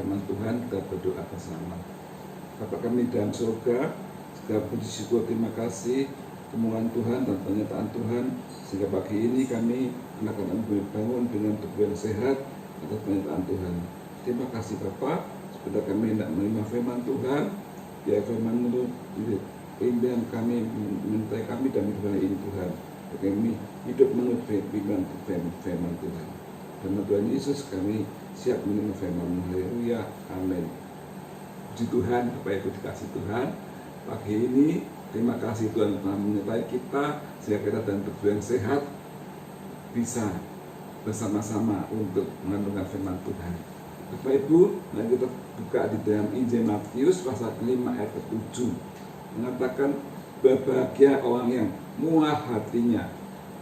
firman Tuhan, kita berdoa bersama. Bapa kami dalam surga, segala puji syukur terima kasih kemurahan Tuhan dan penyertaan Tuhan, sehingga pagi ini kami anak-anak bangun dengan tubuh yang sehat atas penyertaan Tuhan. Terima kasih Bapa, supaya kami hendak menerima firman Tuhan, biar firman menurut pimpinan kami, memintai kami dan menerima ini Tuhan. Kami hidup menurut firman Tuhan. Dan Tuhan Yesus kami siap menerima firman. Haleluya, amin. Puji Tuhan, Bapak Ibu dikasih Tuhan. Pagi ini terima kasih Tuhan telah menyertai kita, sehingga kita dan tubuh yang sehat bisa bersama-sama untuk mengandungkan firman Tuhan. Bapak Ibu, mari kita buka di dalam Injil Matius pasal 5 ayat 7, mengatakan berbahagia orang yang murah hatinya,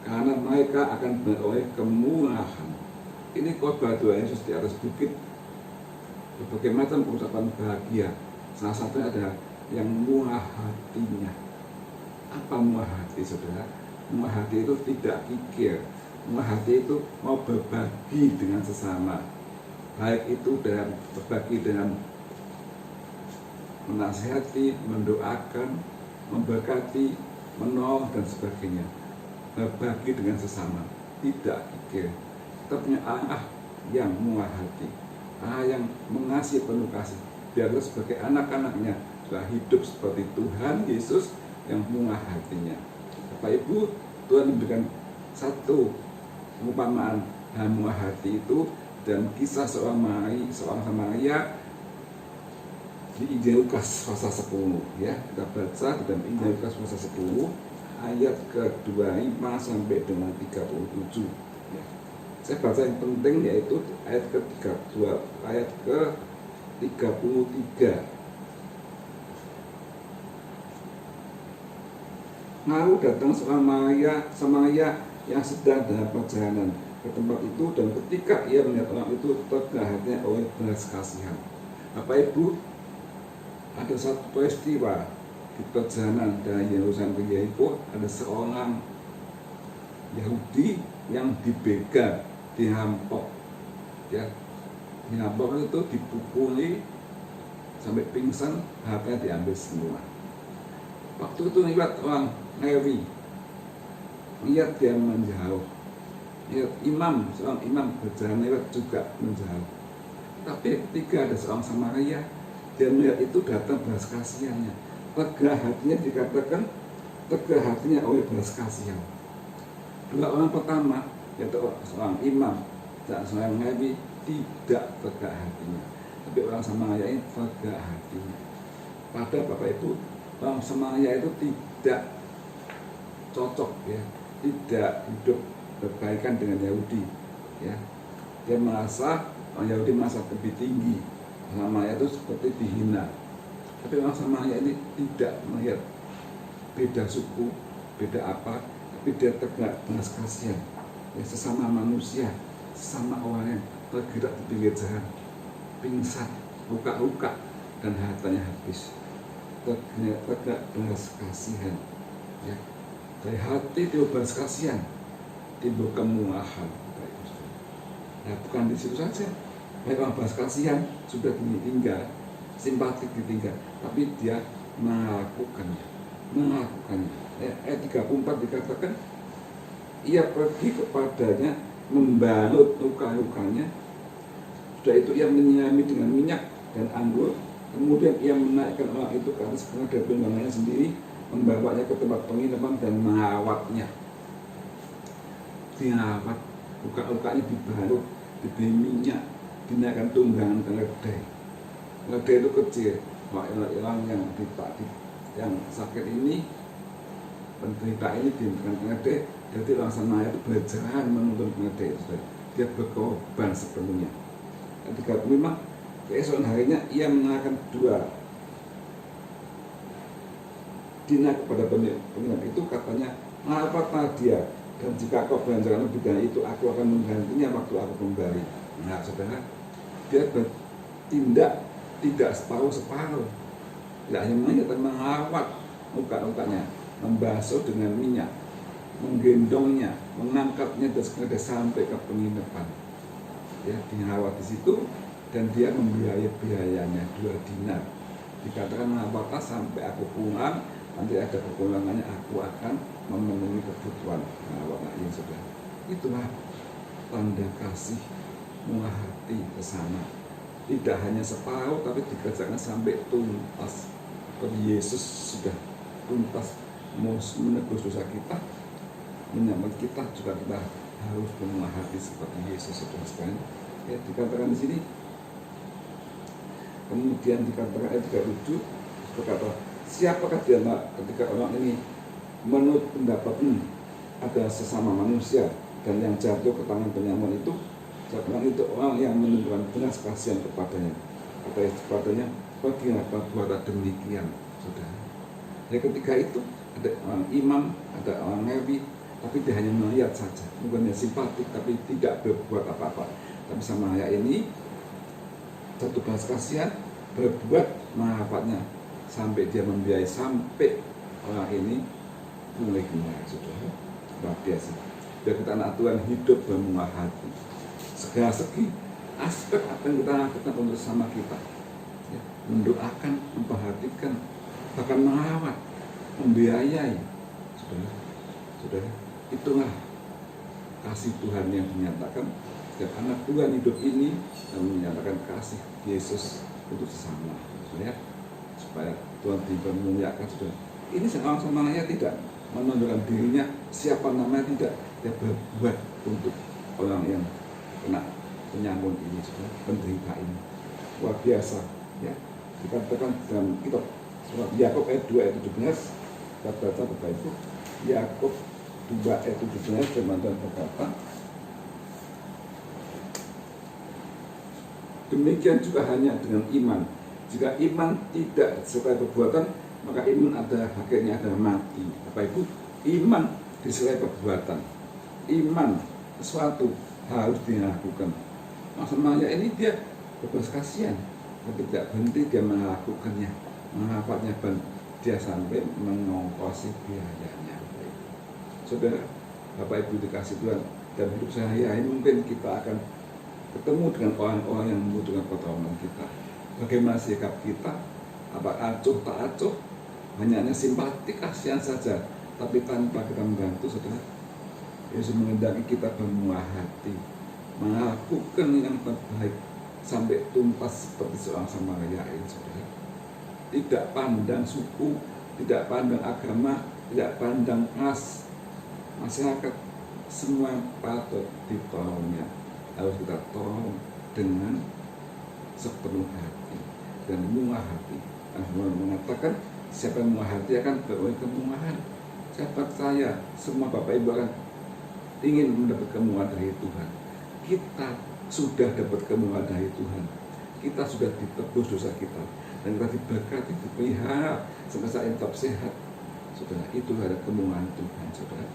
karena mereka akan beroleh kemurahan. Ini khotbah Tuhan Yesus di atas bukit. Berbagai macam ucapan bahagia, salah satunya ada yang murah hatinya. Apa murah hati, saudara? Murah hati itu tidak kikir. Murah hati itu mau berbagi dengan sesama, baik itu dalam berbagi dalam menasihati, mendoakan, memberkati, menolong dan sebagainya. Berbagi dengan sesama, tidak kikir. Kita punya Allah yang murah hati, Allah yang mengasihi penuh kasih. Biar kita sebagai anak-anaknya juga hidup seperti Tuhan Yesus yang murah hatinya. Bapak Ibu, Tuhan memberikan satu perumpamaan murah hati itu dan kisah seorang Samaria di Injil Lukas pasal 10, ya. Kita baca di dalam Injil Lukas pasal 10 ayat ke-25 sampai dengan 37, ya. Saya baca yang penting yaitu ayat ke-32, ayat ke-33. Lalu datang seorang Samaria yang sedang dalam perjalanan ke tempat itu, dan ketika ia melihat orang itu, tegah hatinya oleh belas kasihan. Bapak Ibu, ada satu peristiwa di perjalanan dari Yerusalem ke Yeriko. Ada seorang Yahudi yang dibegal, dirampok, ya. Dirampok itu dipukuli sampai pingsan, hartanya diambil semua. Waktu itu lihat orang Lewi, lihat dia menjauh, lihat seorang imam berjalan lewat juga menjauh. Tapi ketika ada seorang Samaria, dia melihat itu, datang belas kasihannya. Tegah hatinya, dikatakan tegah hatinya oleh belas kasihan. Dua orang pertama, yaitu seorang imam dan seorang Lewi, tidak tegak hatinya. Tapi orang Samaria ini tegak hatinya. Pada Bapak Ibu, orang Samaria itu tidak cocok, ya, tidak hidup berbaikan dengan Yahudi, ya. Dia merasa orang Yahudi merasa lebih tinggi, Samaria itu seperti dihina. Tapi orang Samaria ini tidak melihat beda suku, beda apa, tapi dia tegak belas kasihan, ya, sesama manusia, sesama orang yang tergerak di pinggir jalan, pingsan, luka-luka, dan hartanya habis. Tegak belas kasihan, ya. Dari hati timbul belas kasihan, timbul kemurahan. Nah, bukan di situ saja. Baik orang belas kasihan sudah ditinggal, simpatik ditinggal, tapi dia melakukannya. Ayat 34 dikatakan, ia pergi kepadanya, membalut luka-lukanya. Sudah itu ia menyirami dengan minyak dan anggur. Kemudian ia menaikkan orang itu ke atas dari tunggangannya sendiri, membawanya ke tempat penginapan dan merawatnya. Dirawat, luka-lukanya dibalut, diberi minyak, dinaikkan tunggangan ke keledai. Keledai itu kecil, orang yang sakit ini, penderita ini diberikan keledai. Jadi orang Samaria itu berjalan menuntun keledai itu. Dia berkorban sepenuhnya. Ketika 35, keesokan harinya ia mengenakan 2 dinar kepada penginapan itu, katanya, mengapa dia, dan jika kau belanjakan lebih dari itu, aku akan menggantinya waktu aku kembali. Nah, saudara, dia bertindak tidak separuh-separuh, tidak hanya merawat luka-lukanya, membasuh dengan minyak, menggendongnya, mengangkatnya dan sampai ke penginapan. Ya, dirawat di situ, dan dia membiayai biayanya 2 dinar. Dikatakan apakah sampai aku pulang, nanti ada kekurangannya, aku akan memenuhi kebutuhan. Nah, Bapak yang sudah, itulah tanda kasih murah hati ke sana. Tidak hanya separuh, tapi dikerjakan sampai tuntas. Seperti Yesus sudah tuntas menebus dosa kita, menyelamatkan kita, juga kita harus bermurah hati seperti Yesus, saudara sekalian. Ya, dikatakan di sini. Kemudian dikatakan ayat 37 berkata, siapakah dia ketika orang ini menurut pendapatmu ada sesama manusia dan yang jatuh ke tangan penyamun itu, sekarang itu orang yang menunjukkan belas kasihan kepadanya. Kata kepadanya, bagilah perbuatan demikian, saudara. Yang ketiga itu ada orang imam, ada orang Lewi, tapi dia hanya melihat saja, bukannya simpatik, tapi tidak berbuat apa-apa. Tapi sama ayat ini satu belas kasihan, berbuat manfaatnya sampai dia membiayai, sampai orang ini mulai kembali, saudara. Luar biasa. Biar kita anak Tuhan hidup bermurah hati. Segala segi aspek apa yang kita lakukan untuk sama kita, ya, mendoakan, memperhatikan, bahkan merawat, membiayai, saudara. Itulah kasih Tuhan yang dinyatakan setiap anak Tuhan hidup ini, dan menyatakan kasih Yesus untuk sesama, ya, supaya Tuhan dipermuliakan, saudara. Ini sama-samanya tidak menunjukkan dirinya siapa namanya, tidak, dia berbuat untuk orang yang kena penyamun ini, saudara, penderita ini. Luar biasa, ya. Dikatakan dalam kitab surat Yakub ayat 2 ayat 17, kita baca Bapak Ibu. Yakub 2 ayat 17, firman Tuhan berkata, demikian juga hanya dengan iman. Jika iman tidak disertai perbuatan, maka iman akhirnya adalah mati. Bapak Ibu, iman disertai perbuatan. Iman sesuatu harus dilakukan. Maksudnya ini dia berbelas kasihan, tapi tidak berhenti dia melakukannya, mengapatnya, dia sampai mengongkosi biayanya. Saudara, Bapak Ibu dikasih Tuhan, dan hidup saya ini mungkin kita akan ketemu dengan orang-orang yang membutuhkan pertolongan kita. Bagaimana sikap kita? Apa acuh tak acuh? Hanya simpatik, kasihan saja, tapi tanpa kita membantu, saudara. Yesus menghendaki kita bermurah hati, melakukan yang terbaik sampai tuntas seperti seorang Samaria ini, saudara. Tidak pandang suku, tidak pandang agama, tidak pandang ras, masyarakat, semua patut ditolongnya. Harus kita tolong dengan sepenuh hati dan murah hati. Al-Quran mengatakan, siapa yang murah hati akan beroleh kemurahan. Sahabat saya, semua Bapak Ibu akan ingin mendapat kemurahan dari Tuhan. Kita sudah dapat kemurahan dari Tuhan. Kita sudah ditebus dosa kita, dan kita diberkati, dipelihara sampai saat ini tetap sehat. Saudara, itu ada kemurahan Tuhan, saudara.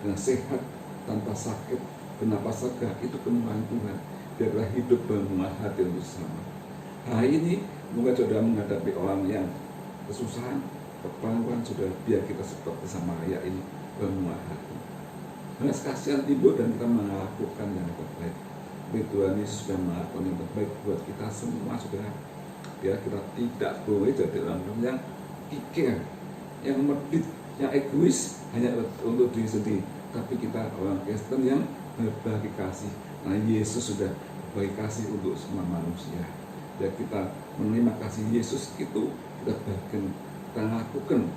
Dengan sehat tanpa sakit, bernapas lega, itu kemurahan Tuhan. Biarlah hidup bermurah hati untuk sesama. Hari ini mungkin saudara menghadapi orang yang kesusahan, keperluan, saudara, biar kita seperti Samaria ini bermurah hati. Belas kasihan timbul dan kita melakukan yang terbaik. Tuhan Yesus sudah melakukan yang terbaik buat kita semua, saudara. Biar kita tidak boleh jadi orang yang kikir, yang medit, yang egois hanya untuk diri sendiri. Tapi kita orang Kristen yang berbagi kasih. Nah, Yesus sudah berbagi kasih untuk semua manusia. Dan kita menerima kasih Yesus itu kita bagian, kita lakukan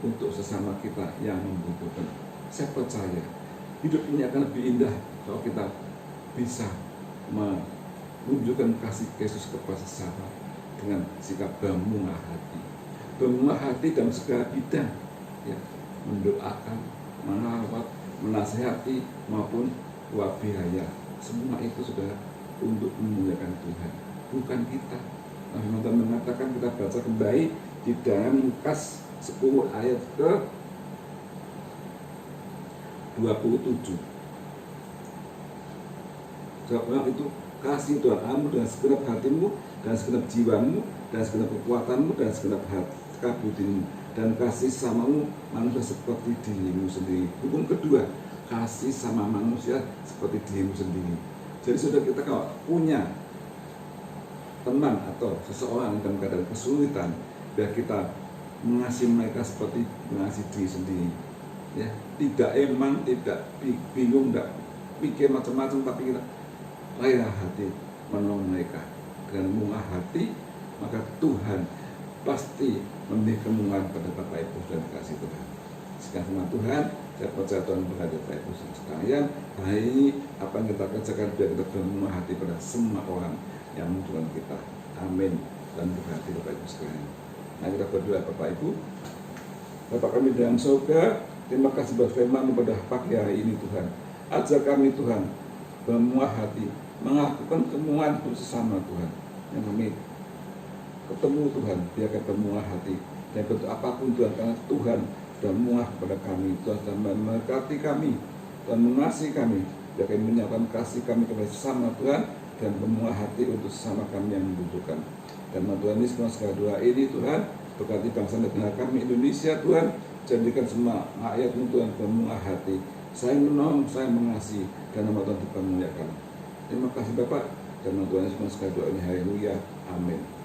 untuk sesama kita yang membutuhkan. Saya percaya hidup ini akan lebih indah kalau kita bisa menunjukkan kasih Yesus kepada sesama dengan sikap bermurah hati. Bermurah hati dalam segala bidang, ya, mendoakan, merawat, menasihati maupun buat biaya. Semua itu sudah untuk memuliakan Tuhan, bukan kita. Nah, Tuhan mengatakan, kita baca kembali di dalam Lukas 10 ayat ke 27. Jawablah itu, kasih Tuhan Allah dengan segenap hatimu, dan segenap jiwamu, dan segenap kekuatanmu, dan segenap budimu, dan kasih samamu manusia seperti dirimu sendiri. Hukum kedua, kasih sama manusia seperti dirimu sendiri. Jadi sudah kita kalau punya teman atau seseorang dalam keadaan kesulitan, biar kita mengasihi mereka seperti mengasihi diri sendiri. Ya, tidak bingung, tidak pikir macam-macam, tapi kita rela hati menolong mereka dengan murah hati, maka Tuhan pasti memberi kemurahan pada Bapak Ibu dan kasih Tuhan. Sekian firman Tuhan, saya percaya Tuhan berkati Bapak Ibu sekalian. Hari ini apa yang kita kerjakan biar kita bermurah hati pada semua orang yang membutuhkan kita. Amin. Dan berkati Bapak Ibu sekalian. Nah, kita berdoa Bapak Ibu. Bapak kami dalam surga, terima kasih berfirman pada pagi hari ini Tuhan. Ajar kami Tuhan bermurah hati, melakukan kemurahan untuk sesama Tuhan. Yang kami ketemu Tuhan, biar kita bermurah hati. Dan bentuk apapun Tuhan, karena Tuhan sudah murah kepada kami. Tuhan sudah memberkati kami dan mengasihi kami. Biar kami menyatakan kasih kami kepada sesama Tuhan dan bermurah hati untuk sesama kami yang membutuhkan. Dan Tuhan ini semua segala doa ini Tuhan, berkati bangsa negara kami Indonesia Tuhan. Jadikan semua rakyat-Mu Tuhan bermurah hati, saya menolong, saya mengasihi, dan nama Tuhan dipermuliakan. Terima kasih Bapak, dan Tuhan Yesus segala doa ini, haleluya, amin.